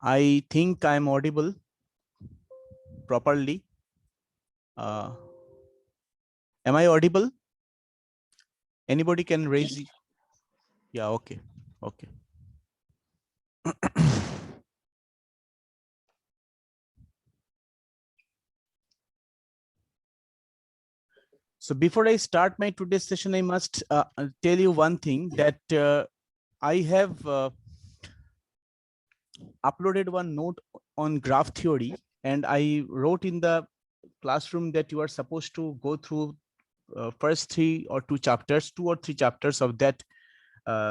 I think I'm audible properly. Am I audible? Anybody can raise it? Yeah, okay. Okay. So before I start my today's session, I must tell you one thing that I have uploaded one note on graph theory, and I wrote in the classroom that you are supposed to go through first two or three chapters of that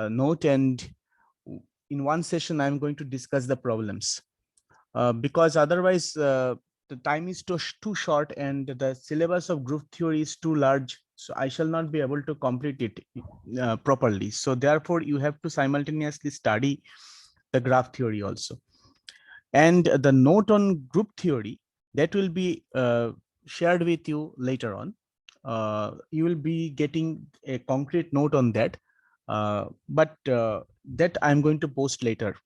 note, and in one session I'm going to discuss the problems because otherwise the time is too short and the syllabus of group theory is too large, so I shall not be able to complete it properly. So therefore you have to simultaneously study the graph theory also, and the note on group theory that will be shared with you later on. You will be getting a concrete note on that, but that I'm going to post later.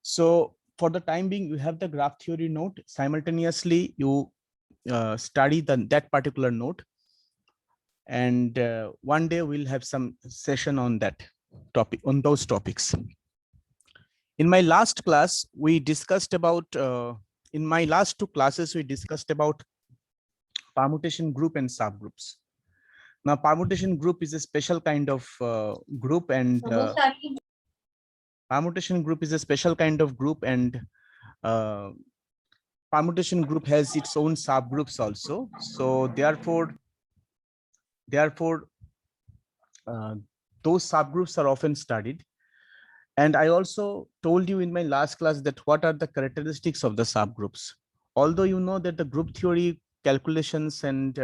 So for the time being, you have the graph theory note. Simultaneously, you study that particular note, and one day we'll have some session on that topic, on those topics. In my last class, we discussed about, in my last two classes, we discussed about permutation group and subgroups. Now, permutation group is a special kind of group, and permutation group is a special kind of group, and permutation group has its own subgroups also. So therefore, those subgroups are often studied. And I also told you in my last class that what are the characteristics of the subgroups. Although you know that the group theory calculations and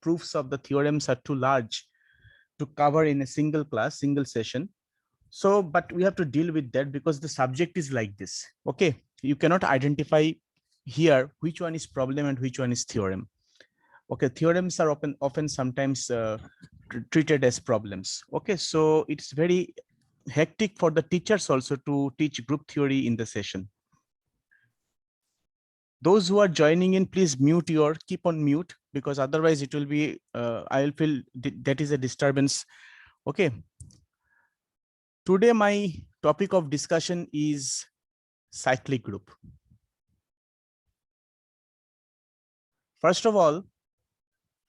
proofs of the theorems are too large to cover in a single class, single session. So, but we have to deal with that because the subject is like this. Okay, you cannot identify here which one is problem and which one is theorem. Okay, theorems are often sometimes treated as problems. Okay, so it's very hectic for the teachers also to teach group theory in the session. Those who are joining in, please keep on mute, because otherwise it will be, I'll feel that is a disturbance. Okay. Today, my topic of discussion is cyclic group. First of all,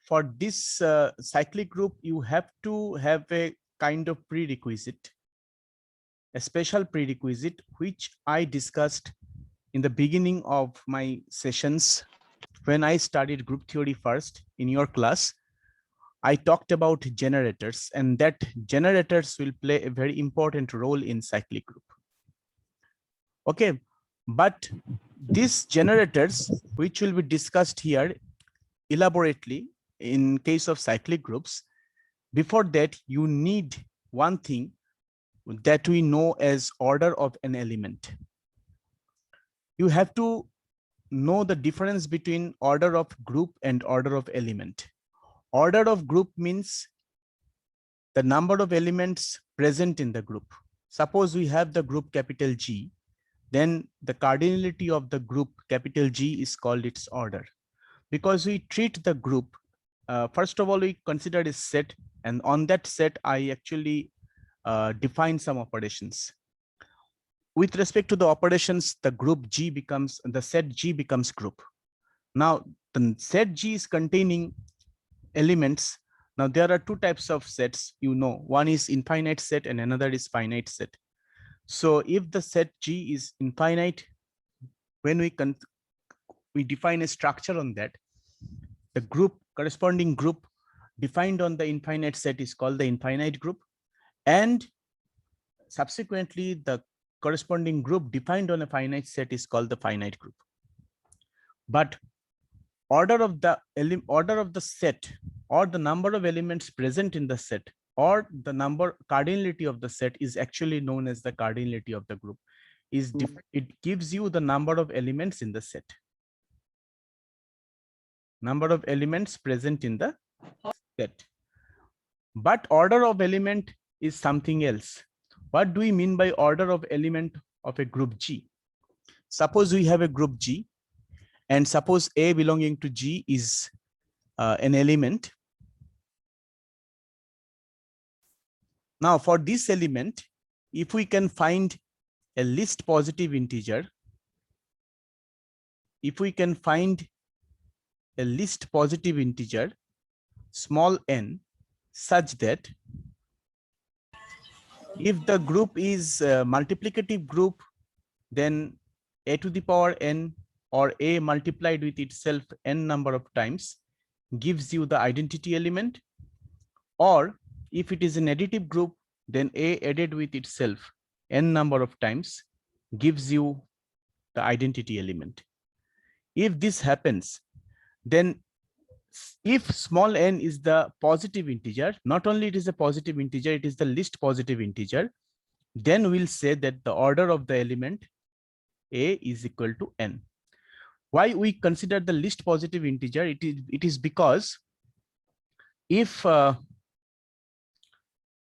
for this cyclic group, you have to have a kind of prerequisite, a special prerequisite, which I discussed in the beginning of my sessions. When I studied group theory first in your class, I talked about generators, and that generators will play a very important role in cyclic group. Okay, but these generators, which will be discussed here elaborately in case of cyclic groups, before that, you need one thing that we know as order of an element. You have to know the difference between order of group and order of element. Order of group means the number of elements present in the group. Suppose we have the group capital G, then the cardinality of the group capital G is called its order. Because we treat the group, first of all, we consider a set, and on that set, I actually define some operations. With respect to the operations, the set G becomes group. Now, the set G is containing elements. Now, there are two types of sets, you know, one is infinite set and another is finite set. So if the set G is infinite, when we define a structure on that, the corresponding group defined on the infinite set is called the infinite group, and subsequently the corresponding group defined on a finite set is called the finite group. But order of the set, or the number of elements present in the set, or the cardinality of the set is actually known as the cardinality of the group. It gives you the number of elements in the set. Number of elements present in the set. But order of element is something else. What do we mean by order of element of a group G? Suppose we have a group G, and suppose A belonging to G is an element. Now for this element, if we can find a least positive integer, small n, such that if the group is a multiplicative group, then a to the power n or a multiplied with itself n number of times gives you the identity element. Or if it is an additive group, then a added with itself n number of times gives you the identity element. If this happens, then if small n is the positive integer, not only it is a positive integer, it is the least positive integer, then we'll say that the order of the element A is equal to n. Why we consider the least positive integer? It is because if a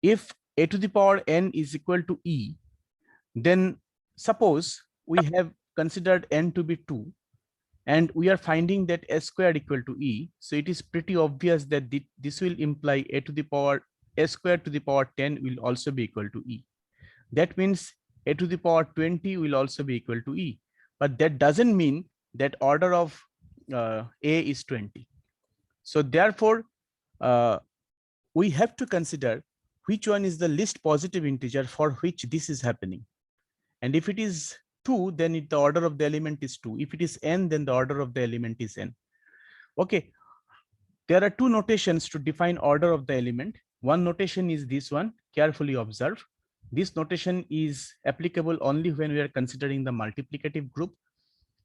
to the power n is equal to e, then suppose we have considered n to be 2, and we are finding that s squared equal to e. So it is pretty obvious that this will imply a to the power s squared to the power 10 will also be equal to e. That means a to the power 20 will also be equal to e. But that doesn't mean that order of A is 20. So therefore, we have to consider which one is the least positive integer for which this is happening. And if it is 2, then the order of the element is 2. If it is n, then the order of the element is n. Okay. There are two notations to define order of the element. One notation is this one, carefully observe. This notation is applicable only when we are considering the multiplicative group.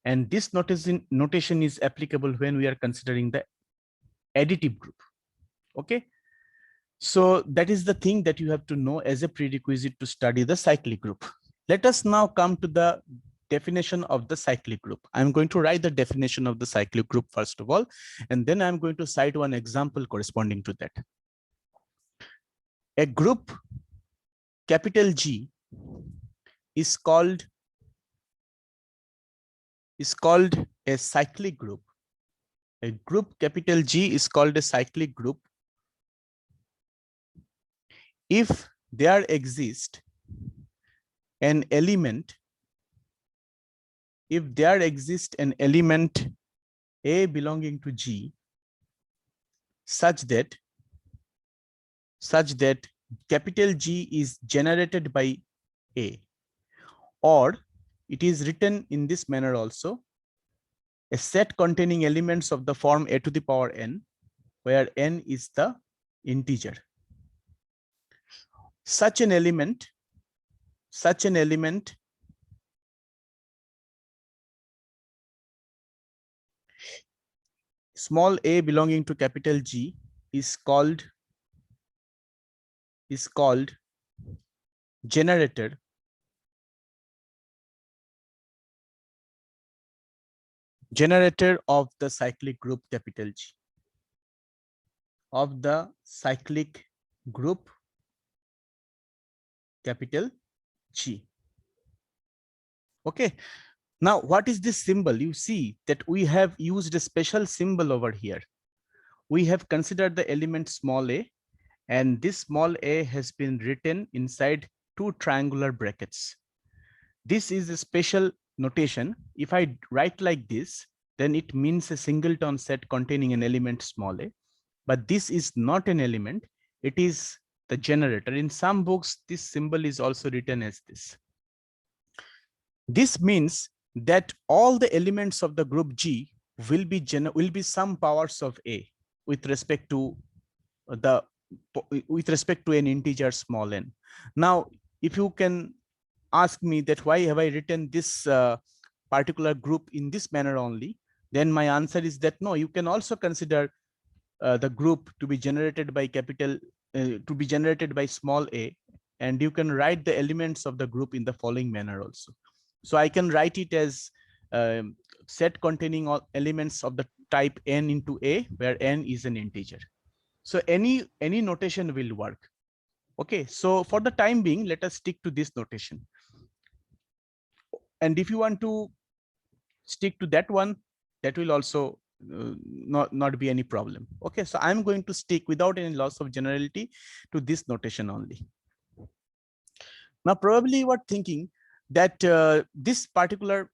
And this notation is applicable when we are considering the additive group. Okay. So that is the thing that you have to know as a prerequisite to study the cyclic group. Let us now come to the definition of the cyclic group. I'm going to write the definition of the cyclic group first of all, and then I'm going to cite one example corresponding to that. A group capital G is called a cyclic group. A group capital G is called a cyclic group if there exists an element, A belonging to G such that capital G is generated by A, or it is written in this manner also, a set containing elements of the form a to the power n, where n is the integer. Such an element small a belonging to capital G is called generator of the cyclic group capital G, capital G. Okay. Now, what is this symbol? You see that we have used a special symbol over here. We have considered the element small a, and this small a has been written inside two triangular brackets. This is a special notation. If I write like this, then it means a singleton set containing an element small a. But this is not an element. It is the generator. In some books, this symbol is also written as this. This means that all the elements of the group G will be some powers of A with respect to an integer small n. Now, if you can ask me that why have I written this particular group in this manner only, then my answer is that no, you can also consider the group to be generated by small a, and you can write the elements of the group in the following manner also. So I can write it as set containing all elements of the type n into A, where n is an integer. So any notation will work. Okay, so for the time being, let us stick to this notation. And if you want to stick to that one, that will also not be any problem. Okay, so I'm going to stick without any loss of generality to this notation only. Now, probably you are thinking that this particular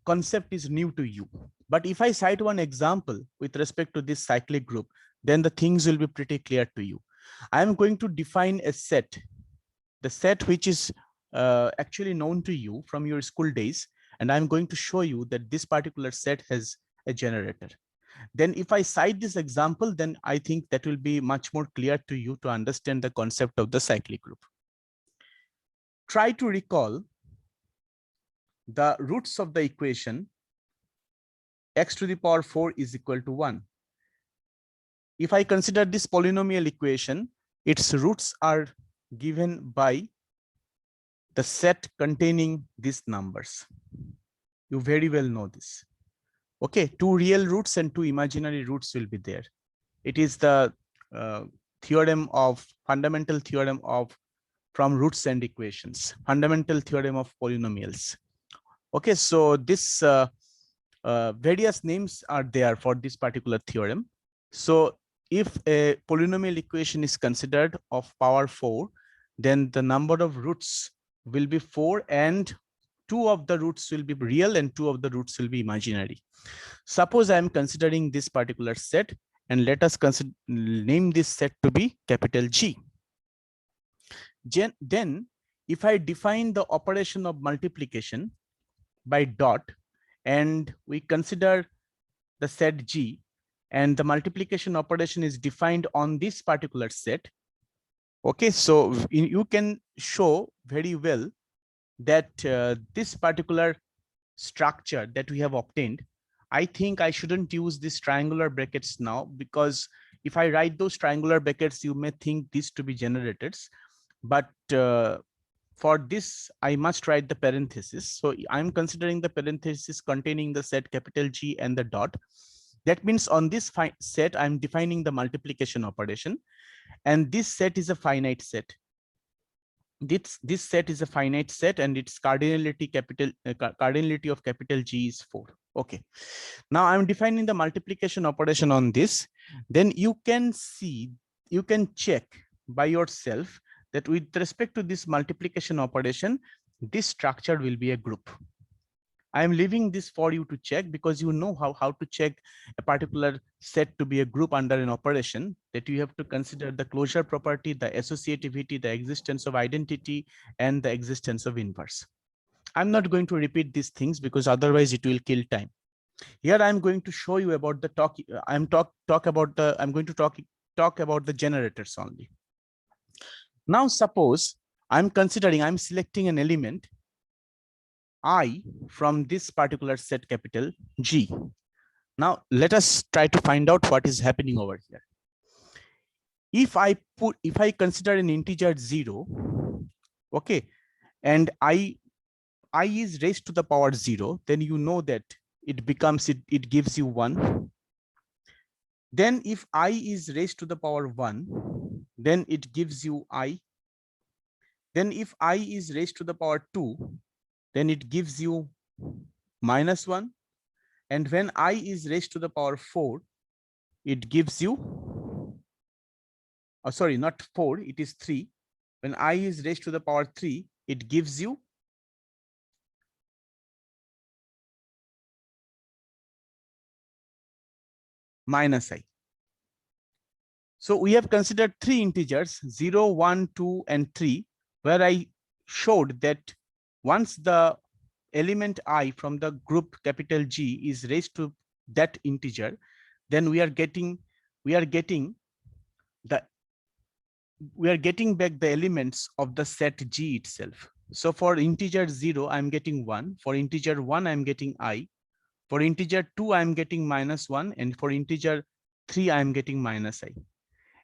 concept is new to you. But if I cite one example with respect to this cyclic group, then the things will be pretty clear to you. I am going to define a set, the set which is actually known to you from your school days. And I'm going to show you that this particular set has a generator. Then if I cite this example, then I think that will be much more clear to you to understand the concept of the cyclic group. Try to recall the roots of the equation x to the power 4 is equal to 1. If I consider this polynomial equation, its roots are given by the set containing these numbers. You very well know this. Okay, 2 real roots and 2 imaginary roots will be there. It is the fundamental theorem of from roots and equations, fundamental theorem of polynomials. Okay, so this various names are there for this particular theorem. So if a polynomial equation is considered of power 4, then the number of roots will be 4 and 2 of the roots will be real and 2 of the roots will be imaginary. Suppose I am considering this particular set, and let us name this set to be capital G. Then if I define the operation of multiplication by dot, and we consider the set G, and the multiplication operation is defined on this particular set. Okay, so you can show very well that this particular structure that we have obtained, I think I shouldn't use these triangular brackets now, because if I write those triangular brackets, you may think these to be generators. But for this, I must write the parenthesis. So I'm considering the parenthesis containing the set capital G and the dot. That means on this set, I'm defining the multiplication operation. And this set is a finite set. This set is a finite set, and its cardinality of capital G is 4. Okay. Now I'm defining the multiplication operation on this. Then you can check by yourself that with respect to this multiplication operation, this structure will be a group. I am leaving this for you to check, because you know how to check a particular set to be a group under an operation, that you have to consider the closure property, the associativity, the existence of identity, and the existence of inverse. I'm not going to repeat these things because otherwise it will kill time. Here I'm going to show you about the I'm going to talk about the generators only. Now suppose I'm selecting an element I from this particular set capital G. Now let us try to find out what is happening over here. If I consider an integer 0, okay, and I is raised to the power 0, then you know that it gives you 1. Then if I is raised to the power 1, then it gives you I. Then if I is raised to the power 2, then it gives you -1. And when I is raised to the power 4, it gives you, oh, sorry, not 4, it is 3. When I is raised to the power 3, it gives you -I. So we have considered 3 integers, 0, 1, 2, and 3, where I showed that once the element I from the group capital G is raised to that integer, then we are getting back the elements of the set G itself. So for integer 0, I'm getting 1. For integer 1, I'm getting I. For integer 2, I'm getting -1. And for integer 3, I'm getting -I.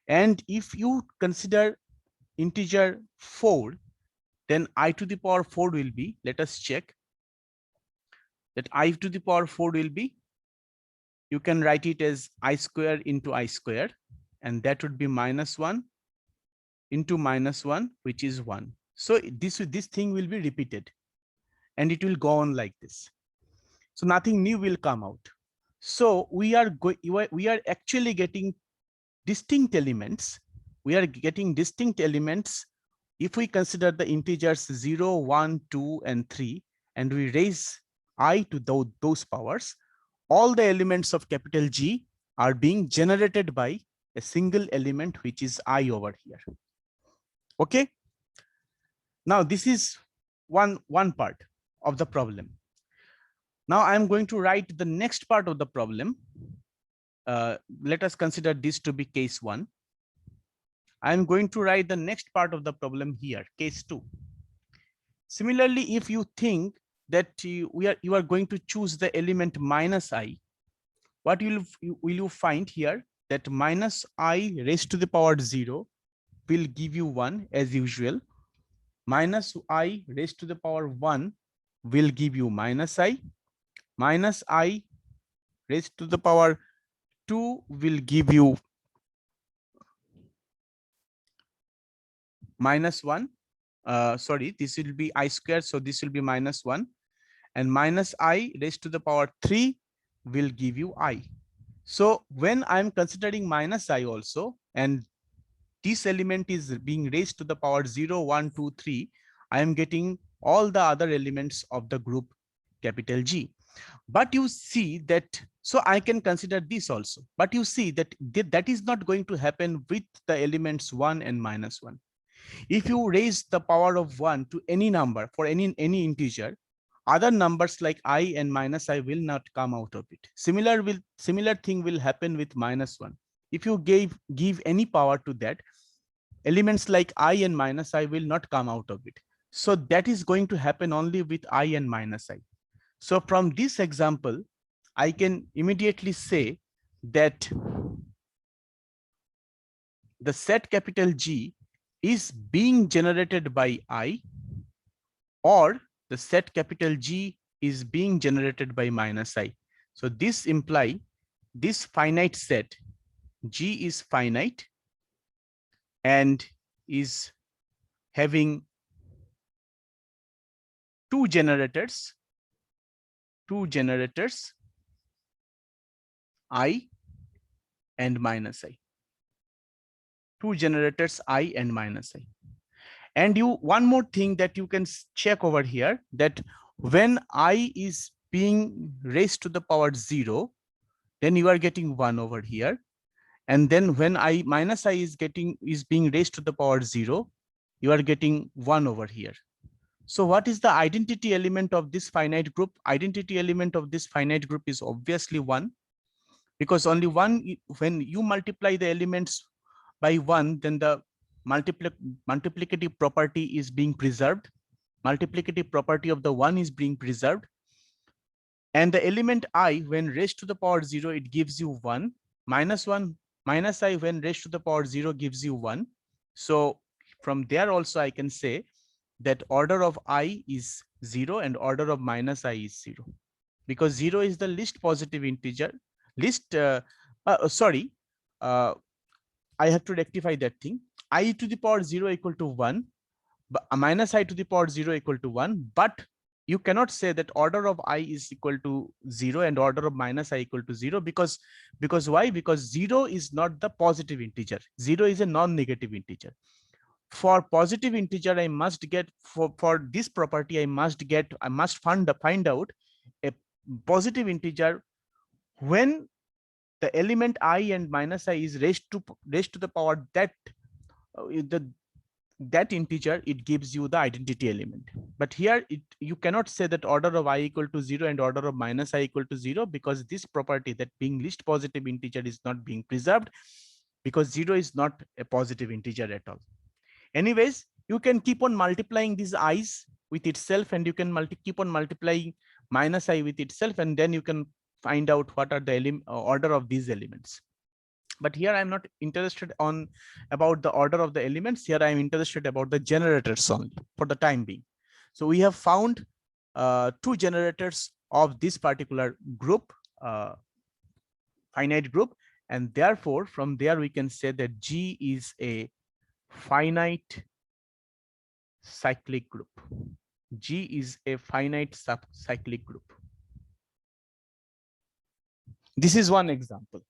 And if you consider integer 4, then I to the power 4 will be, let us check, that I to the power 4 will be, you can write it as I square into I square, and that would be -1 into -1, which is 1. So this thing will be repeated and it will go on like this. So nothing new will come out. So we are actually getting distinct elements. We are getting distinct elements if we consider the integers 0, 1, 2, and 3, and we raise I to those powers. All the elements of capital G are being generated by a single element, which is I over here. Okay. Now this is one part of the problem. Now I'm going to write the next part of the problem. Let us consider this to be case 1. I'm going to write the next part of the problem here, case 2. Similarly, if you think that you are going to choose the element -I, what will you find here? That -I raised to the power 0 will give you 1 as usual. -I raised to the power 1 will give you -I. -I raised to the power 2 will give you -1. Sorry, this will be I squared, so this will be -1. And -I raised to the power 3 will give you I. So when I'm considering -I also, and this element is being raised to the power 0, 1, 2, 3, I am getting all the other elements of the group capital G. But you see that, so I can consider this also, but you see that that is not going to happen with the elements 1 and -1. If you raise the power of 1 to any number for any integer, other numbers like I and -I will not come out of it. Similar thing will happen with -1. If you give any power to that, elements like I and -I will not come out of it. So that is going to happen only with I and -I. So from this example, I can immediately say that the set capital G is being generated by I, or the set capital G is being generated by -I. So this implies this finite set G is finite and is having two generators I and -I. Two generators I and -I. And one more thing that you can check over here, that when I is being raised to the power 0, then you are getting 1 over here. And then when I is being raised to the power 0, you are getting 1 over here. So what is the identity element of this finite group? Identity element of this finite group is obviously 1, because only 1, when you multiply the elements by 1, then the multiplicative property is being preserved. Multiplicative property of the 1 is being preserved. And the element I, when raised to the power 0, it gives you 1. -1, -I, when raised to the power 0, gives you 1. So from there also I can say that order of I is 0 and order of -I is 0, because 0 is the least positive integer. I have to rectify that thing. I to the power 0 equal to 1, but -I to the power 0 equal to 1, but you cannot say that order of I is equal to 0 and order of -I equal to 0, because why? Because 0 is not the positive integer. 0 is a non-negative integer. For positive integer, I must get, for this property, I must find out a positive integer when the element I and -I is raised to the power that integer, it gives you the identity element. But here you cannot say that order of I equal to 0 and order of -I equal to 0, because this property, that being least positive integer, is not being preserved, because 0 is not a positive integer at all. Anyways, you can keep on multiplying these i's with itself, and you can keep on multiplying -I with itself, and then you can find out what are the order of these elements. But here I'm not interested about the order of the elements. Here I'm interested about the generators only for the time being. So we have found two generators of this particular group, finite group, and therefore from there we can say that G is a finite cyclic group. G is a finite subcyclic group. This is one example.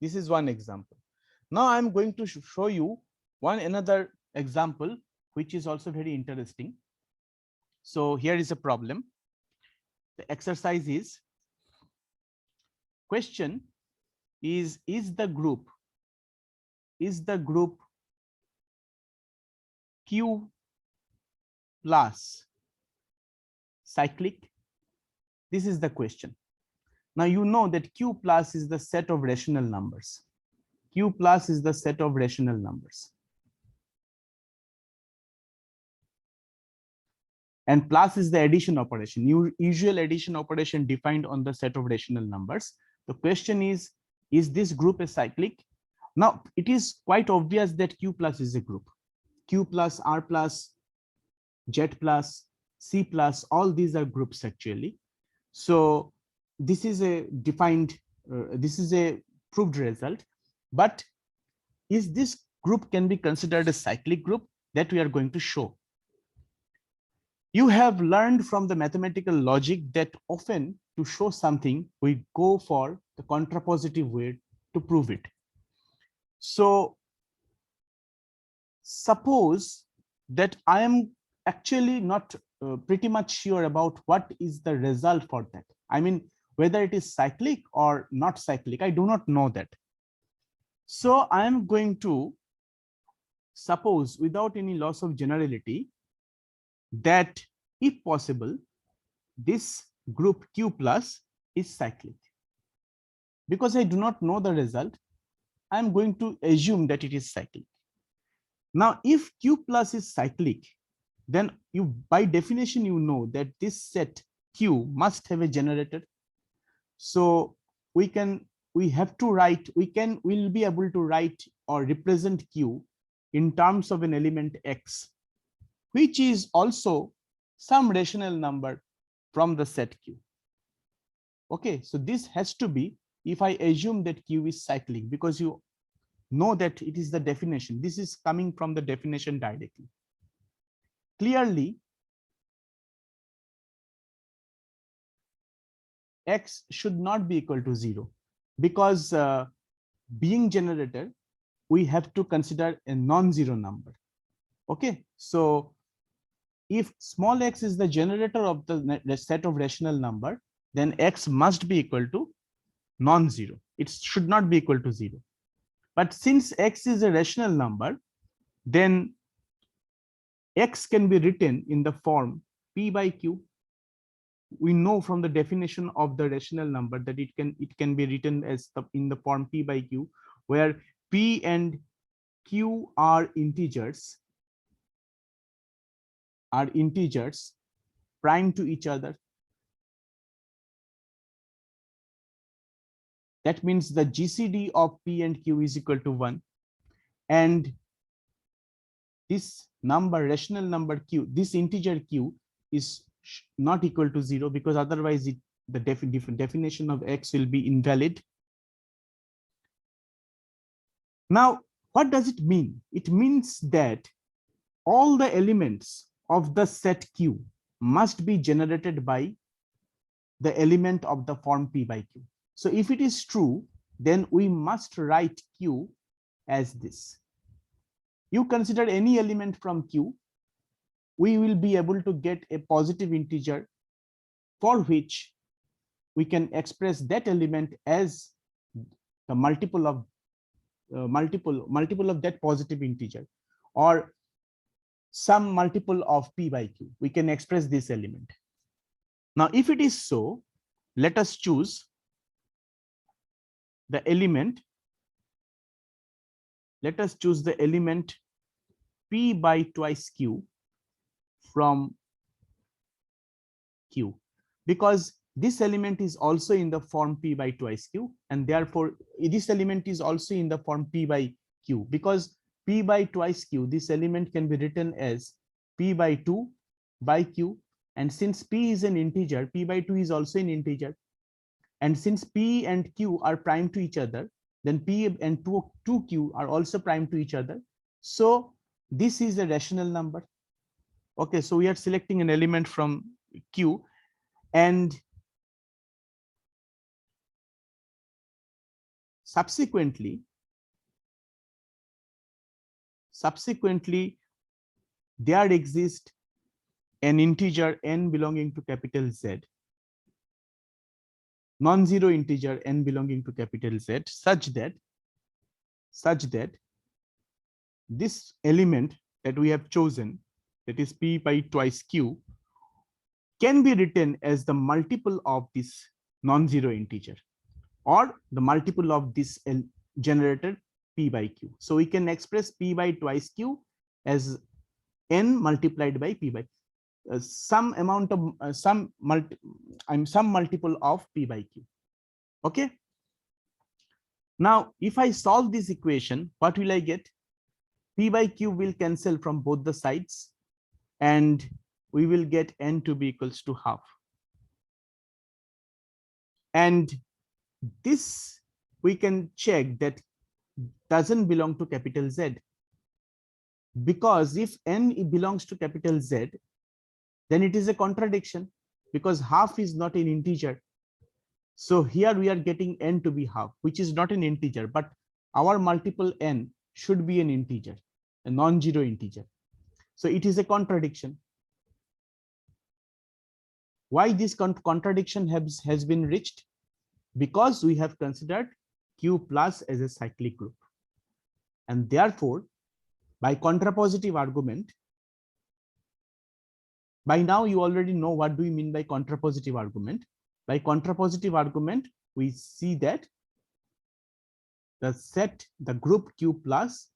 This is one example. Now I'm going to show you another example, which is also very interesting. So here is a problem. The exercise is, question is the group Q plus cyclic? This is the question. Now you know that Q plus is the set of rational numbers. Q plus is the set of rational numbers. And plus is the addition operation, usual addition operation defined on the set of rational numbers. The question is this group a cyclic? Now it is quite obvious that Q plus is a group. Q plus, R plus, Z plus, C plus, all these are groups actually. So this is a defined, this is a proved result. But is this group can be considered a cyclic group? That we are going to show. You have learned from the mathematical logic that often to show something, we go for the contrapositive way to prove it. So suppose that I am actually not pretty much sure about what is the result for that. I mean, whether it is cyclic or not cyclic, I do not know that. So I am going to suppose, without any loss of generality, that if possible, this group Q plus is cyclic. Because I do not know the result, I am going to assume that it is cyclic. Now, if Q plus is cyclic, then you, by definition, you know that this set Q must have a generator. So we'll be able to write or represent Q in terms of an element X, which is also some rational number from the set Q. Okay, so this has to be, if I assume that Q is cyclic, because you know that it is the definition. This is coming from the definition directly. Clearly, X should not be equal to 0, because being generator, we have to consider a non-zero number. Okay, so if small x is the generator of the set of rational number, then X must be equal to non-zero. It should not be equal to 0. But since X is a rational number, then X can be written in the form P by Q. We know from the definition of the rational number that it can be written as in the form P by Q, where P and Q are integers prime to each other. That means the GCD of P and Q is equal to 1. And this number, rational number Q, this integer Q is not equal to 0, because otherwise the definition of X will be invalid. Now, what does it mean? It means that all the elements of the set Q must be generated by the element of the form P by Q. So if it is true, then we must write Q as this. You consider any element from Q, we will be able to get a positive integer for which we can express that element as the multiple of that positive integer, or some multiple of P by Q. We can express this element. Now, if it is so, let us choose the element. Let us choose the element P by twice Q from Q, because this element is also in the form P by twice Q, and therefore this element is also in the form P by Q. Because P by twice Q, this element can be written as P by 2 by Q, and since P is an integer, P by 2 is also an integer, and since P and Q are prime to each other, then P and 2Q are also prime to each other. So this is a rational number. Okay, so we are selecting an element from Q, and subsequently there exists an integer n belonging to capital Z, non-zero integer n belonging to capital Z, such that this element that we have chosen, that is p by twice q, can be written as the multiple of this non-zero integer, or the multiple of this generated p by q. So we can express p by twice q as n multiplied by p by some amount of some multiple of p by q. Okay. Now, if I solve this equation, what will I get? P by q will cancel from both the sides, and we will get n to be equals to half. And this we can check that doesn't belong to capital Z, because if n belongs to capital Z, then it is a contradiction, because half is not an integer. So here we are getting n to be half, which is not an integer, but our multiple n should be an integer, a non-zero integer. So it is a contradiction. Why this contradiction has been reached? Because we have considered Q plus as a cyclic group. And therefore, by contrapositive argument, by now you already know what do we mean by contrapositive argument. By contrapositive argument, we see that the group Q plus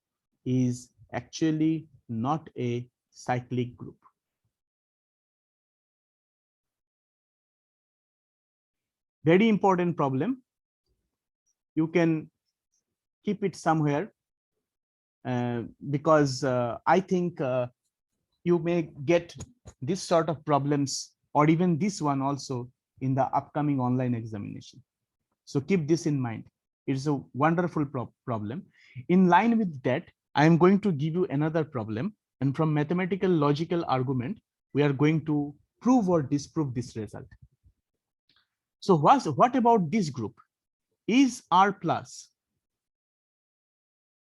is actually not a cyclic group. Very important problem. You can keep it somewhere because I think you may get this sort of problems, or even this one also, in the upcoming online examination. So keep this in mind. It's a wonderful problem. In line with that, I am going to give you another problem, and from mathematical logical argument, we are going to prove or disprove this result. So what about this group? Is R plus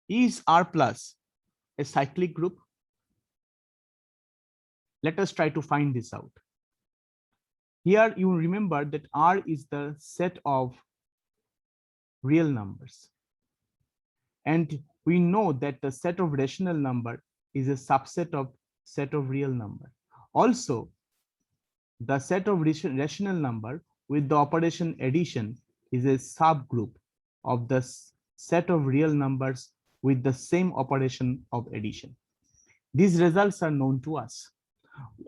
a cyclic group? Let us try to find this out. Here you remember that R is the set of real numbers. And we know that the set of rational number is a subset of set of real number. Also, the set of rational number with the operation addition is a subgroup of the set of real numbers with the same operation of addition. These results are known to us.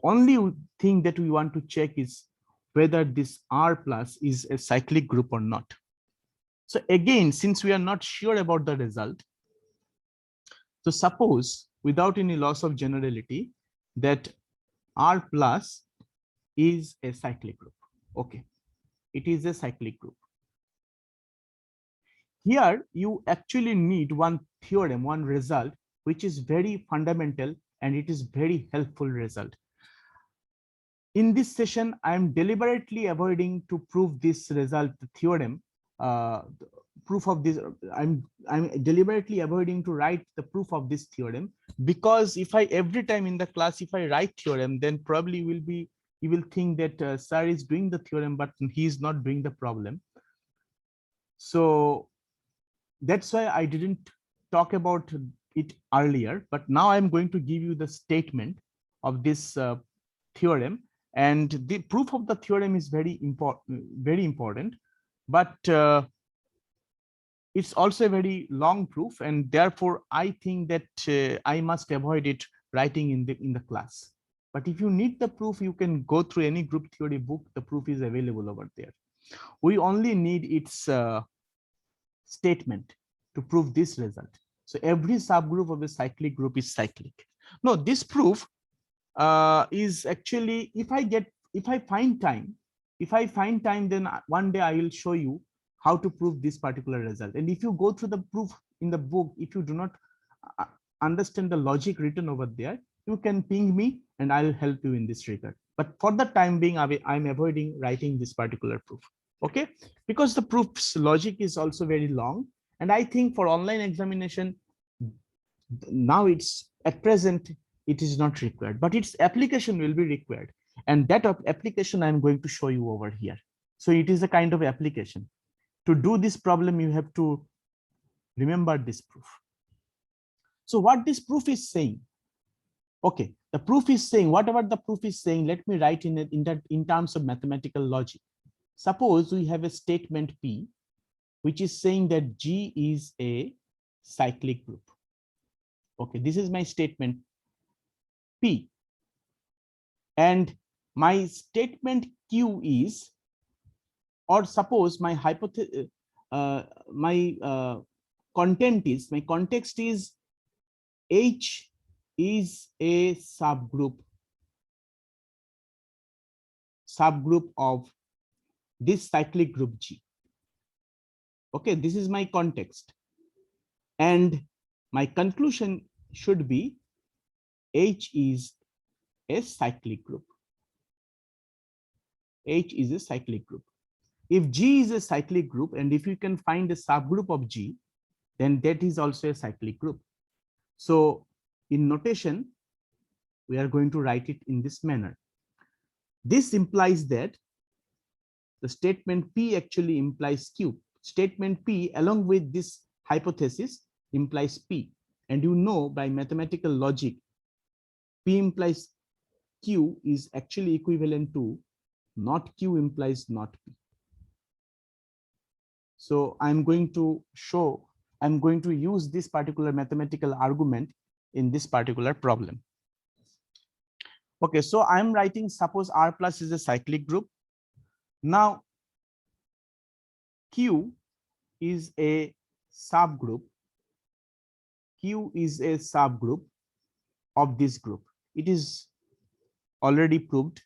Only thing that we want to check is whether this R plus is a cyclic group or not. So again, since we are not sure about the result, so suppose, without any loss of generality, that R plus is a cyclic group. Okay, it is a cyclic group. Here you actually need one theorem, one result, which is very fundamental, and it is very helpful result. In this session, I am deliberately avoiding to prove this result, the theorem, proof of this. I'm deliberately avoiding to write the proof of this theorem, because if I every time in the class, if I write theorem, then probably you will think that sir is doing the theorem, but he is not doing the problem. So that's why I didn't talk about it earlier, but now I'm going to give you the statement of this theorem, and the proof of the theorem is very important, but it's also a very long proof, and therefore I think that I must avoid it writing in the class. But if you need the proof, you can go through any group theory book. The proof is available over there. We only need its statement to prove this result. So every subgroup of a cyclic group is cyclic. No, this proof is actually, if I find time, then one day I will show you how to prove this particular result. And if you go through the proof in the book, if you do not understand the logic written over there, you can ping me and I'll help you in this regard. But for the time being, I'm avoiding writing this particular proof. Okay, because the proof's logic is also very long. And I think for online examination, now it's at present, it is not required, but its application will be required. And that application I'm going to show you over here. So it is a kind of application. To do this problem, you have to remember this proof. So what this proof is saying, okay, the proof is saying, whatever the proof is saying, let me write in terms of mathematical logic. Suppose we have a statement P, which is saying that G is a cyclic group. Okay, this is my statement P. And my statement Q is, or suppose my hypothesis, my context is H is a subgroup of this cyclic group G. Okay, this is my context. And my conclusion should be H is a cyclic group. H is a cyclic group. If G is a cyclic group, and if you can find a subgroup of G, then that is also a cyclic group. So in notation, we are going to write it in this manner. This implies that the statement P actually implies Q. Statement P along with this hypothesis implies P. And you know by mathematical logic, P implies Q is actually equivalent to not Q implies not P. So I'm going to use this particular mathematical argument in this particular problem. Okay, so I'm writing, suppose R plus is a cyclic group. Now, Q is a subgroup. Q is a subgroup of this group. It is already proved.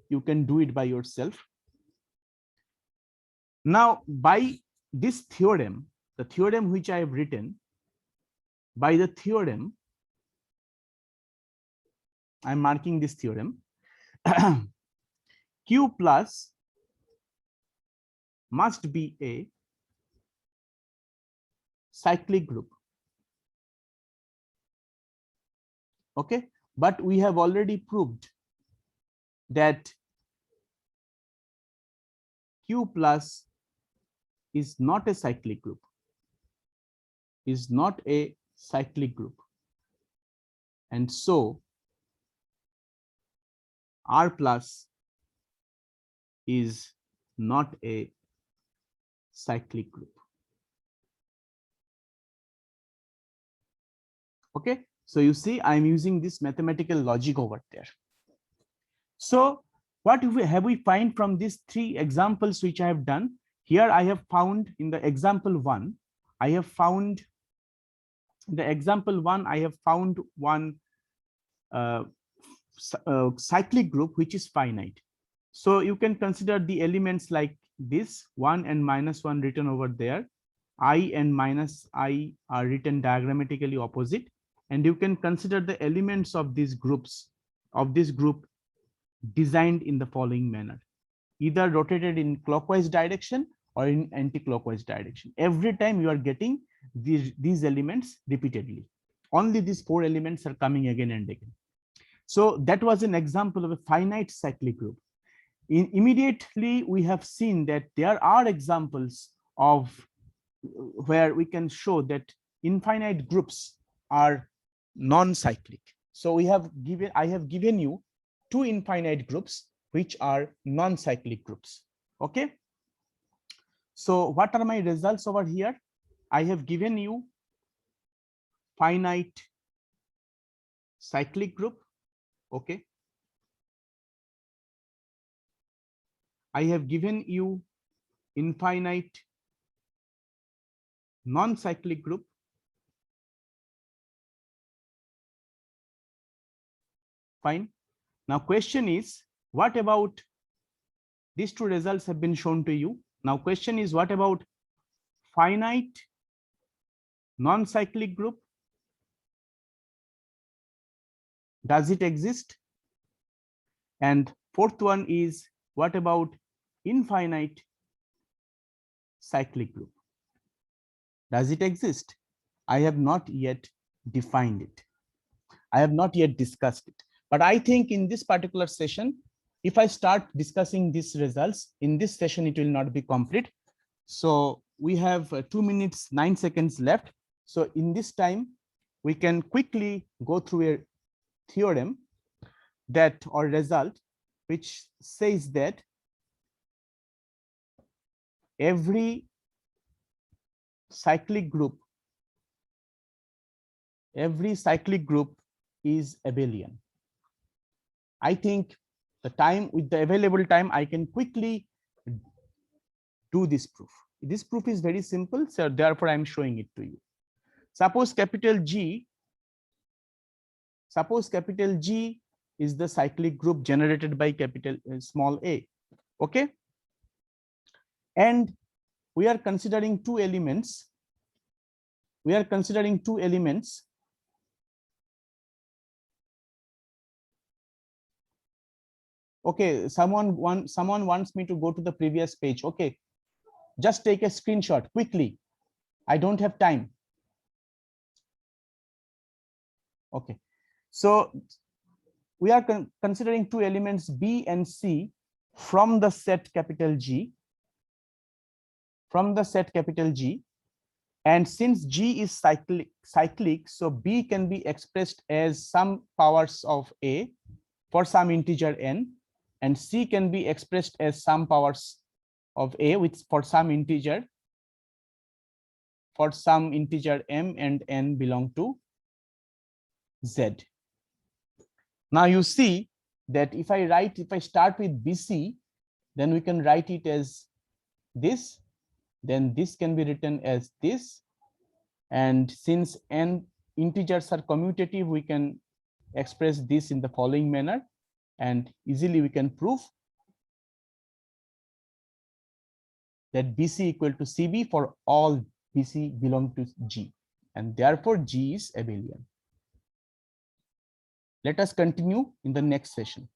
You can do it by yourself. Now, by this theorem, the theorem which I have written, by the theorem, I'm marking this theorem, Q plus must be a cyclic group. Okay, but we have already proved that Q plus is not a cyclic group, is not a cyclic group. And so R plus is not a cyclic group. Okay, so you see, I'm using this mathematical logic over there. So what have we find from these three examples which I have done? Here I have found in the example one, I have found one cyclic group which is finite. So you can consider the elements like this 1 and -1 written over there. I and -I are written diagrammatically opposite. And you can consider the elements of these groups, of this group, designed in the following manner: either rotated in clockwise direction or in anti-clockwise direction. Every time you are getting these elements repeatedly. Only these 4 elements are coming again and again. So that was an example of a finite cyclic group. Immediately we have seen that there are examples of where we can show that infinite groups are non-cyclic. So I have given you 2 infinite groups which are non-cyclic groups. Okay, so what are my results over here? I have given you finite cyclic group. Okay, I have given you infinite non-cyclic group. Fine. Now question is, what about these 2 results have been shown to you? Now question is, what about finite non-cyclic group Does it exist? And fourth one is, what about infinite cyclic group? Does it exist? I have not yet defined it. I have not yet discussed it. But I think in this particular session, if I start discussing these results, in this session, it will not be complete. So we have 2 minutes, 9 seconds left. So in this time, we can quickly go through a theorem that, or result, which says that every cyclic group is abelian. I think the time, with the available time, I can quickly do this proof. This proof is very simple, so therefore I'm showing it to you. Suppose capital G is the cyclic group generated by capital small a. Okay, and we are considering two elements. Okay, someone wants me to go to the previous page. Okay, just take a screenshot quickly. I don't have time. Okay, so we are considering two elements B and C from the set capital G. And since G is cyclic, so B can be expressed as some powers of A for some integer n, and C can be expressed as some powers of A for some integer m, and n belong to Z. Now you see that if I start with BC, then we can write it as this, then this can be written as this, and since n integers are commutative, we can express this in the following manner, and easily we can prove that BC equal to CB for all BC belong to G, and therefore G is abelian. Let us continue in the next session.